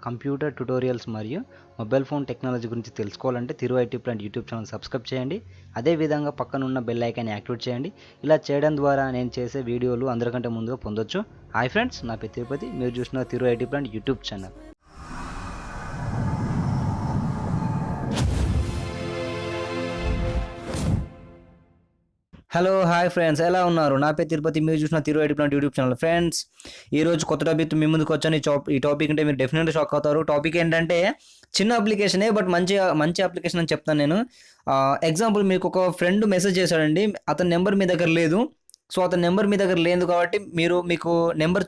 Computer tutorials మరియు mobile phone technology గురించి తెలుసుకోవాలంటే ThiruitPlant యూట్యూబ్ ఛానల్ సబ్స్క్రైబ్ చేయండి. అదేవిధంగా పక్కనున్న బెల్ ఐకాన్ని యాక్టివేట్ చేయండి. ఇలా చేయడం ద్వారా నేను చేసే వీడియోలు అందరికంటే ముందుగా పొందొచ్చు. హాయ్ ఫ్రెండ్స్, నా పేరు తిరుపతి. మీరు చూసిన ThiruitPlant YouTube channel. Hello, hi friends, ఎలా ఉన్నారు? నా పేరు తిరుపతి. మీరు చూసిన ThiruitPlant యూట్యూబ్ ఛానల్. ఫ్రెండ్స్, ఈరోజు కొత్త టాపిక్ మీ ముందుకు వచ్చాను. ఈ టాపిక్ అంటే మీరు డెఫినెట్గా షాక్ అవుతారు. టాపిక్ ఏంటంటే చిన్న అప్లికేషనే, బట్ మంచి అప్లికేషన్ అని చెప్తాను నేను. ఎగ్జాంపుల్, మీకు ఒక ఫ్రెండ్ మెసేజ్ చేశాడండి, అతని నెంబర్ మీ దగ్గర లేదు. సో అతని నెంబర్ మీ దగ్గర లేదు కాబట్టి మీకు నెంబర్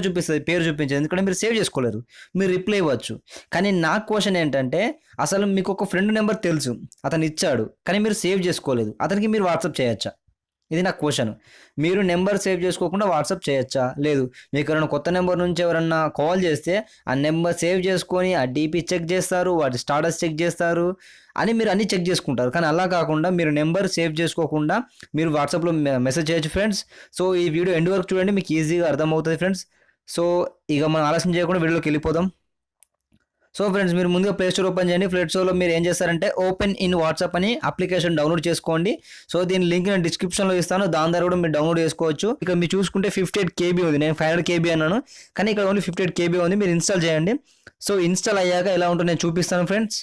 చూపిస్తుంది, పేరు చూపించేది, ఎందుకంటే మీరు సేవ్ చేసుకోలేరు, మీరు రిప్లై ఇవ్వచ్చు. కానీ నా క్వశ్చన్ ఏంటంటే, అసలు మీకు ఒక ఫ్రెండ్ నెంబర్ తెలుసు, అతను ఇచ్చాడు, కానీ మీరు సేవ్ చేసుకోలేదు, అతనికి మీరు వాట్సాప్ చేయొచ్చా? ఇది నా క్వశ్చన్. మీరు నెంబర్ సేవ్ చేసుకోకుండా వాట్సాప్ చేయొచ్చా? లేదు. మీకు ఎవరైనా కొత్త నెంబర్ నుంచి ఎవరన్నా కాల్ చేస్తే ఆ నెంబర్ సేవ్ చేసుకొని ఆ డీపీ చెక్ చేస్తారు, వాటి స్టాటస్ చెక్ చేస్తారు అని మీరు అన్నీ చెక్ చేసుకుంటారు. కానీ అలా కాకుండా మీరు నెంబర్ సేవ్ చేసుకోకుండా మీరు వాట్సాప్లో మెసేజ్ చేయొచ్చు ఫ్రెండ్స్. సో ఈ వీడియో ఎండ్ వరకు చూడండి, మీకు ఈజీగా అర్థమవుతుంది ఫ్రెండ్స్. సో ఇక మనం ఆలస్యం చేయకుండా వీడియోలోకి వెళ్ళిపోదాం. సో ఫ్రెండ్స్, మీరు ముందుగా ప్లే స్టోర్ ఓపెన్ చేయండి. ప్లే స్టోర్లో మీరు ఏం చేస్తారంటే ఓపెన్ ఇన్ వాట్సాప్ అని అప్లికేషన్ డౌన్లోడ్ చేసుకోండి. సో దీని లింక్ నేను డిస్క్రిప్షన్లో ఇస్తాను, దాని ద్వారా కూడా మీరు డౌన్లోడ్ చేసుకోవచ్చు. ఇక్కడ మీరు చూసుకుంటే 58 KB ఉంది, నేను 500 KB అన్నాను, కానీ ఇక్కడ ఓన్లీ 58 KB ఉంది. మీరు ఇన్స్టాల్ చేయండి. సో ఇన్స్టాల్ అయ్యాక ఎలా ఉంటుందో నేను చూపిస్తాను ఫ్రెండ్స్.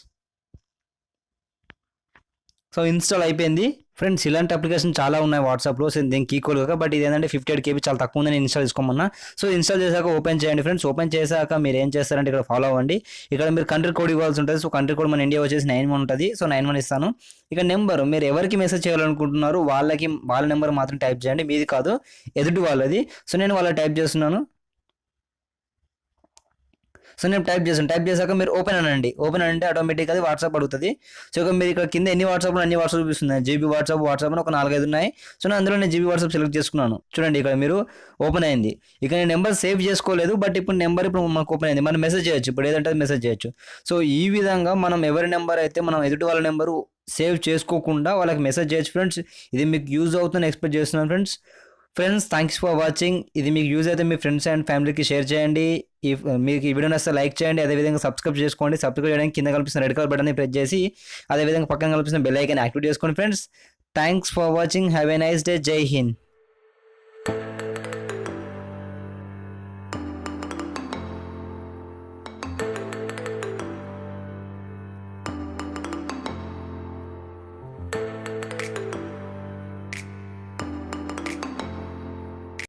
సో ఇన్స్టాల్ అయిపోయింది ఫ్రెండ్స్. ఇలాంటి అప్లికేషన్ చాలా ఉన్నాయి వాట్సాప్లో, సో దీనికి ఈక్వల్గా, బట్ ఇది ఏంటంటే 58 KB చాలా తక్కువ ఉందని ఇన్స్టాల్ చేసుకోమన్నా. సో ఇన్స్టాల్ చేశాక ఓపెన్ చేయండి ఫ్రెండ్స్. ఓపెన్ చేశాక మీరు ఏం చేస్తారంటే ఇక్కడ ఫాలో అవ్వండి. ఇక్కడ మీరు కంట్రీ కోడ్ ఇవ్వాల్సి ఉంటుంది. సో కంట్రీ కోడ్ మన ఇండియా వచ్చేసి 91 ఉంటుంది. సో 91 ఇస్తాను. ఇక నెంబర్ మీరు ఎవరికి మెసేజ్ చేయాలనుకుంటున్నారు వాళ్ళ నెంబర్ మాత్రం టైప్ చేయండి, మీది కాదు, ఎదుటి వాళ్ళది. సో నేను వాళ్ళ టైప్ చేస్తున్నాను. సో నేను టైప్ చేశాక మీరు ఓపెన్ అనండి. ఓపెన్ అంటే ఆటోమేటిక్గా అది వాట్సాప్ అడుగుతుంది. సో ఇక మీరు ఇక్కడ కింద ఎన్ని వాట్సాప్ చూపిస్తుంది, జీబీ వాట్సాప్ అని ఒక 4-5 ఉన్నాయి. సో నేను అందులో జీబీ వాట్సాప్ సెలెక్ట్ చేసుకున్నాను. చూడండి, ఇక్కడ మీరు ఓపెన్ అయింది. ఇక నేను నెంబర్ సేవ్ చేసుకోలేదు, బట్ ఇప్పుడు మనకు ఓపెన్ అయింది. మనం మెసేజ్ చేయొచ్చు, ఇప్పుడు ఏదంటే మెసేజ్ చేయొచ్చు. సో ఈ విధంగా మనం ఎవరి నెంబర్ అయితే మనం ఎదుటి వాళ్ళ నెంబరు సేవ్ చేసుకోకుండా వాళ్ళకి మెసేజ్ చేయొచ్చు ఫ్రెండ్స్. ఇది మీకు యూజ్ అవుతుందని ఎక్స్పెక్ట్ చేస్తున్నాను ఫ్రెండ్స్. Thanks for watching. ఇది మీకు యూజ్ అయితే మీ ఫ్రెండ్స్ అండ్ ఫ్యామిలీకి షేర్ చేయండి. మీకు ఈ వీడియో నచ్చితే లైక్ చేయండి, అదేవిధంగా సబ్స్క్రైబ్ చేసుకోండి. సబ్స్క్రైబ్ చేయడానికి కింద కనిపిస్తున్న రెడ్ కలర్ బటన్ని ప్రెస్ చేసి అదేవిధంగా పక్కన కనిపిస్తున్న బెల్ ఐకాన్ యాక్టివేట్ చేసుకోండి friends. Thanks for watching. Have a nice day. జై హింద్.